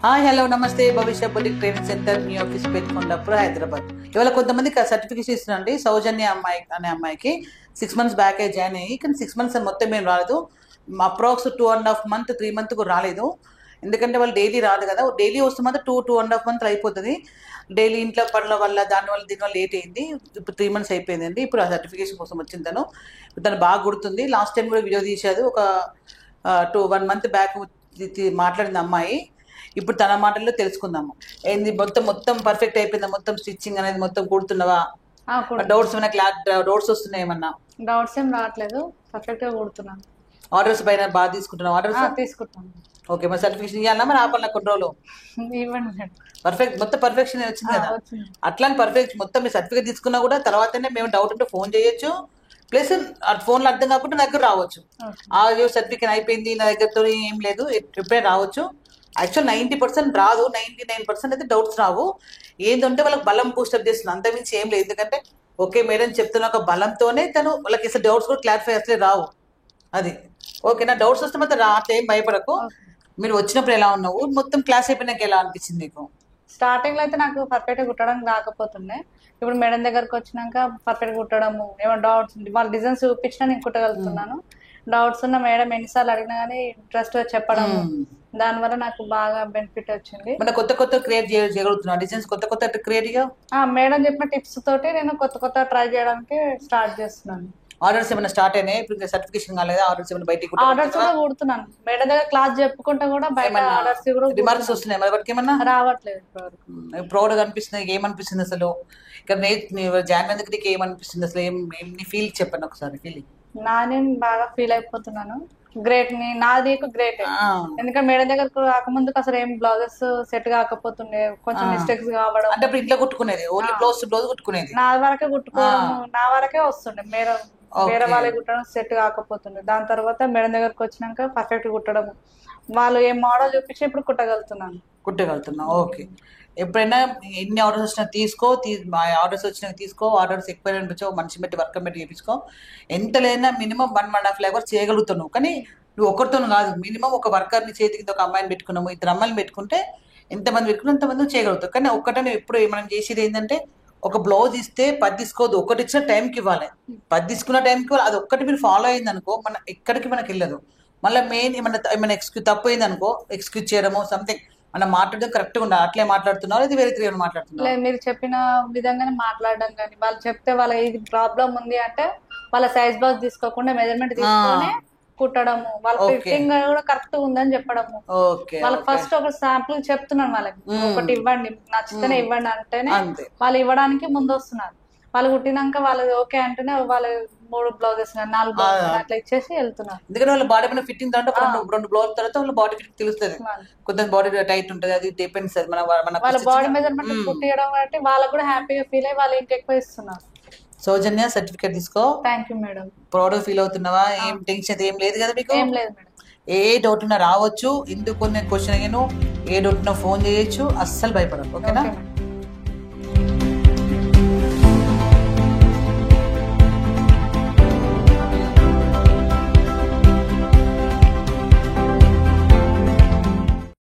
Hi hello నమస్తే భవిష్య boutique training centre మీ office పెట్టుకున్నప్పుడు హైదరాబాద్. ఇవాళ కొంతమందికి సర్టిఫికేషన్ ఇస్తున్నాండి. సౌజన్య అమ్మాయి అనే అమ్మాయికి 6 months బ్యాక్ జాయిన్ అయ్యి, కానీ 6 months మొత్తం ఏం రాలేదు. అప్రాక్స్ 2.5 months 3 months కూడా రాలేదు. ఎందుకంటే వాళ్ళు డైలీ రాదు కదా, డైలీ వస్తే మాత్రం 2.5 months అయిపోతుంది. డైలీ ఇంట్లో పనుల వల్ల దానివల్ల దీనివల్ల లేట్ అయింది. ఇప్పుడు 3 months అయిపోయిందండి. ఇప్పుడు ఆ సర్టిఫికేషన్ కోసం వచ్చింది తను బాగా గుర్తుంది. లాస్ట్ టైం కూడా వీడియో తీసేది ఒక 1 month బ్యాక్ మాట్లాడింది అమ్మాయి. ఇప్పుడు తన మాటల్లో తెలుసుకుందాము. ఏంది మొత్తం పర్ఫెక్ట్ అయిపోయిందా? మొత్తం స్టిచ్చింగ్ అనేది మొత్తం కుడుతున్నావా? డౌట్స్ ఏమైనా డౌట్స్ వస్తున్నాయి? ఏమన్నా డౌట్స్ ఏం రావట్లేదు, పర్ఫెక్ట్ గా కుడుతున్నాను. ఆర్డర్స్ పైన బాగా తీసుకుంటున్నావు? ఆర్డర్స్ తీసుకుంటాను. ఓకే, మరి సర్టిఫికేషన్ ఇవ్వాలా మరి ఆపన్నా కొన్ని రోజులు? ఇవ్వండి. పర్ఫెక్ట్ మొత్తం పర్ఫెక్షన్ వచ్చింది కదా, అట్లాంటి పర్ఫెక్ట్ మొత్తం మీ సర్టిఫికేట్ తీసుకున్నా కూడా తర్వాతనే మేము డౌట్ ఉంటే ఫోన్ చేయొచ్చు. ప్లస్ ఫోన్లో అర్థం కాకుండా నా దగ్గర రావచ్చు. ఆ సర్టిఫికేట్ అయిపోయింది నా దగ్గరతో ఏం లేదు, ఎప్పుడే రావచ్చు. యాక్చువల్ 90% రాదు, 99% అయితే డౌట్స్ రావు. ఏంటంటే వాళ్ళకి బలం బూస్టప్ చేస్తుంది, అంతమించి ఏం లేదు. ఎందుకంటే ఓకే మేడం చెప్తున్న ఒక బలంతోనే తను వాళ్ళకి అసలు డౌట్స్ కూడా క్లారిఫై అసలే రావు. అది ఓకేనా? డౌట్స్ వస్తే మాత్రం అట్లా ఏం భయపడకు. మీరు వచ్చినప్పుడు ఎలా ఉన్నావు, మొత్తం క్లాస్ అయిపోయినాక ఎలా అనిపించింది నీకు? స్టార్టింగ్ లో అయితే నాకు పర్ఫెక్ట్ గా కుట్టడం రాకపోతుండే. ఇప్పుడు మేడం దగ్గరకు వచ్చినాక పర్ఫెక్ట్ కుట్టడము, ఏమైనా డౌట్స్ వాళ్ళ డిజైన్స్ చూపించినా నేను కుట్టగలుగుతున్నాను. డౌట్స్ ఉన్న మేడం ఎన్నిసార్లు అడిగినా కానీ ఇంట్రెస్ట్ చెప్పడం, దానివల్ల నాకు బాగా బెనిఫిట్ వచ్చింది. మన కొత్త క్రియేట్ చేయగలుగుతున్నా డిజైన్స్, కొత్త క్రియేట్ గా మేడం చెప్పిన టిప్స్ తోటి నేను కొత్త ట్రై చేయడానికి స్టార్ట్ చేస్తున్నాను. ఆర్డర్స్ ఏమైనా స్టార్ట్ అయినాయి? ఇప్పుడు సర్టిఫికేషన్ కాలేదా? ఆర్డర్స్ ఏమైనా బయటికి ఆర్డర్స్ కూడా కుడుతున్నాను. మేడం దగ్గర క్లాస్ చెప్పుకుంటా కూడా బయట ఆర్డర్స్ కూడా రిమార్క్స్ వస్తున్నాయి మరి ఎవరికి ఏమన్నా? రావట్లేదు. ప్రౌడ్ గా అనిపిస్తుంది. ఏమనిపిస్తుంది అసలు ఇక్కడ జాయిన్ అయినందుకు నీకు ఏమనిపిస్తుంది అసలు? నీ ఫీల్ చెప్పండి ఒకసారి. ఫీలింగ్ నేను బాగా ఫీల్ అయిపోతున్నాను. గ్రేట్, నాది గ్రేట్. ఎందుకంటే మేడం దగ్గర రాకముందుకు అసలు ఏం బ్లౌజెస్ సెట్ కాకపోతుండే, కొంచెం మిస్టేక్స్ కావడం. అంటే ఇప్పుడు ఇంట్లో కుట్టుకునేది ఓన్లీ బ్లౌజ్ కుట్టుకునేది? నా వరకే కుట్టుకోవడం, నా వరకే వస్తుండే. వేరే వాళ్ళకి కుట్టడం సెట్ కాకపోతుండే. దాని తర్వాత మేడం దగ్గరకు వచ్చినాక పర్ఫెక్ట్ కుట్టడం, వాళ్ళు ఏం మోడల్ చూపించి ఇప్పుడు కుట్టగలుగుతున్నాను. ఓకే. ఎప్పుడైనా ఎన్ని ఆర్డర్స్ వచ్చినా తీసుకో, ఆర్డర్స్ వచ్చినా తీసుకో. ఆర్డర్స్ ఎక్కువ అనిపించో మనిషి పెట్టి వర్క్ పెట్టి చేయించుకో. ఎంత లేదన్నా మినిమం 1.5 hours చేయగలుగుతున్నావు. కానీ నువ్వు ఒకరితో కాదు, మినిమం ఒక వర్కర్ని చేతికి ఒక అమ్మాయిని పెట్టుకున్నాము, 2 అమ్మాయిని పెట్టుకుంటే ఎంతమంది పెట్టుకున్నా అంతమంది చేయగలుగుతావు. కానీ ఒక్కటే ఎప్పుడు మనం చేసేది ఏంటంటే, ఒక బ్లౌజ్ ఇస్తే 10 తీసుకోవద్దు, ఒకటి ఇచ్చిన టైంకి ఇవ్వాలి. 10 తీసుకున్న టైంకి ఇవ్వాలి. అది ఒక్కటి మీరు ఫాలో అయింది అనుకో, ఎక్కడికి మనకి వెళ్ళదు. మళ్ళీ మెయిన్ ఏమైనా తప్పు అయింది అనుకో, ఎక్స్క్యూజ్ చేయడము సంథింగ్, మనం మాట్లాడడం కరెక్ట్గా ఉండాలి. అట్లే మాట్లాడుతున్నారు, ఇది వేరే తిరిగి మాట్లాడుతున్నారు. మీరు చెప్పిన విధంగానే మాట్లాడడం, కానీ వాళ్ళు చెప్తే వాళ్ళ ఇది ప్రాబ్లం ఉంది అంటే వాళ్ళ సైజ్ బ్లౌజ్ తీసుకోకుండా మెజర్మెంట్ తీసుకొని కుట్టడము, వాళ్ళ ఫిట్టింగ్ కూడా కరెక్ట్ ఉందని చెప్పడము. వాళ్ళకి ఫస్ట్ ఒక శాంపుల్ చెప్తున్నాను, వాళ్ళకి ఒకటి ఇవ్వండి, నచ్చితేనే ఇవ్వండి అంటేనే వాళ్ళు ఇవ్వడానికి ముందు వస్తున్నారు. వాళ్ళు కుట్టినాక వాళ్ళు ఓకే అంటేనే వాళ్ళు 3 బ్లౌజెస్ 4 బ్లౌజెస్ అట్లా ఇచ్చేసి వెళ్తున్నారు. ఎందుకంటే వాళ్ళ బాడీ మీద ఫిట్టింగ్ దాంట్లో 2 బ్లౌజ్ తర్వాత వాళ్ళ బాడీ ఫిట్టింగ్ తెలుస్తుంది. కొంత బాడీ టైట్ ఉంటుంది, అది డిపెండ్స్. వాళ్ళ బాడీ మెజర్మెంట్ కుట్టియడం కాబట్టి వాళ్ళకు కూడా హ్యాపీగా ఫీల్ అయ్యి వాళ్ళు ఇంకెక్కువ ఇస్తున్నారు. సౌజన్య సర్టిఫికేట్ తీసుకో. Thank you madam. Proud feel అవుతున్నావా? ఏం టెన్షన్ ఏం లేదు కదా మీకు? ఏం లేదు మేడం. ఏ డౌట్ ఉన్నా రావచ్చు. ఎందుకు క్వశ్చన్ అయ్యాను, ఏ డౌట్ ఉన్నా ఫోన్ చేయొచ్చు. అస్సలు భయపడదు. ఓకేనా?